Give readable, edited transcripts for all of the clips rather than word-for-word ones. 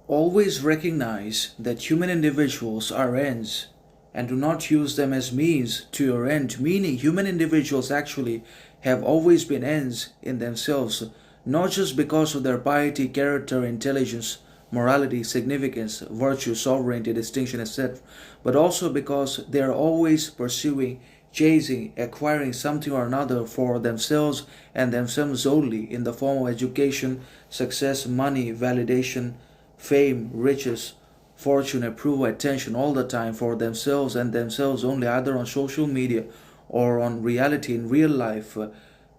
always recognize that human individuals are ends and do not use them as means to your end, meaning human individuals actually have always been ends in themselves, not just because of their piety, character, intelligence, morality, significance, virtue, sovereignty, distinction, etc., but also because they are always pursuing, chasing, acquiring something or another for themselves and themselves only in the form of education, success, money, validation, fame, riches, fortune, approval, attention all the time for themselves and themselves only, either on social media or on reality in real life,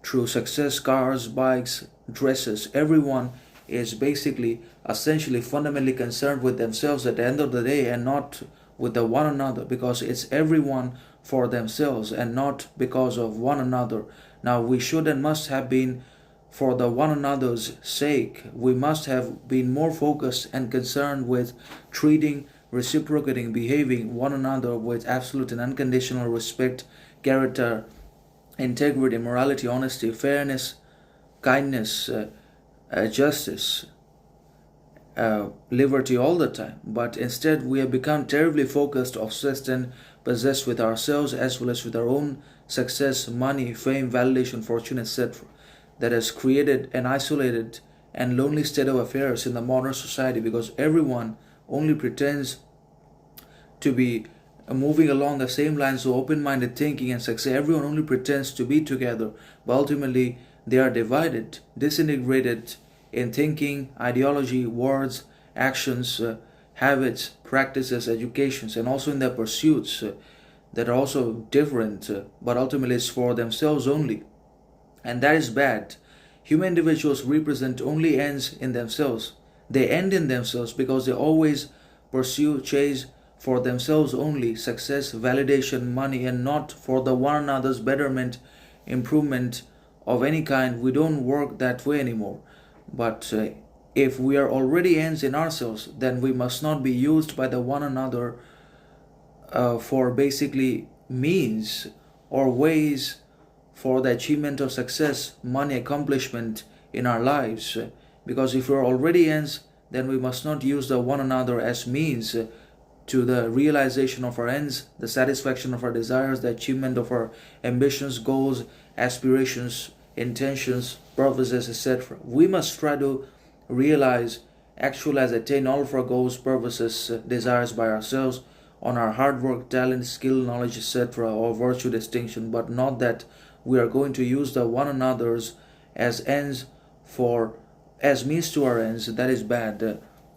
through success, cars, bikes, dresses. Everyone is basically, essentially, fundamentally concerned with themselves at the end of the day and not with the one another, because it's everyone for themselves and not because of one another. Now, we should and must have been for the one another's sake. We must have been more focused and concerned with treating, reciprocating, behaving one another with absolute and unconditional respect, character, integrity, morality, honesty, fairness, kindness, justice, liberty all the time. But instead, we have become terribly focused, obsessed, and possessed with ourselves as well as with our own success, money, fame, validation, fortune, etc. That has created an isolated and lonely state of affairs in the modern society, because everyone only pretends to be moving along the same lines of open-minded thinking and success. Everyone only pretends to be together, but ultimately they are divided, disintegrated in thinking, ideology, words, actions, habits, practices, educations, and also in their pursuits that are also different, but ultimately it's for themselves only. And that is bad. Human individuals represent only ends in themselves. They end in themselves because they always pursue, chase for themselves only success, validation, money, and not for the one another's betterment, improvement of any kind. We don't work that way anymore. But if we are already ends in ourselves, then we must not be used by the one another for basically means or ways for the achievement of success, money, accomplishment in our lives. Because if we're already ends, then we must not use the one another as means to the realization of our ends, the satisfaction of our desires, the achievement of our ambitions, goals, aspirations, intentions, purposes, etc. We must try to realize, actualize, attain all of our goals, purposes, desires by ourselves on our hard work, talent, skill, knowledge, etc., or virtue, distinction, but not that we are going to use the one another's as ends for as means to our ends. That is bad.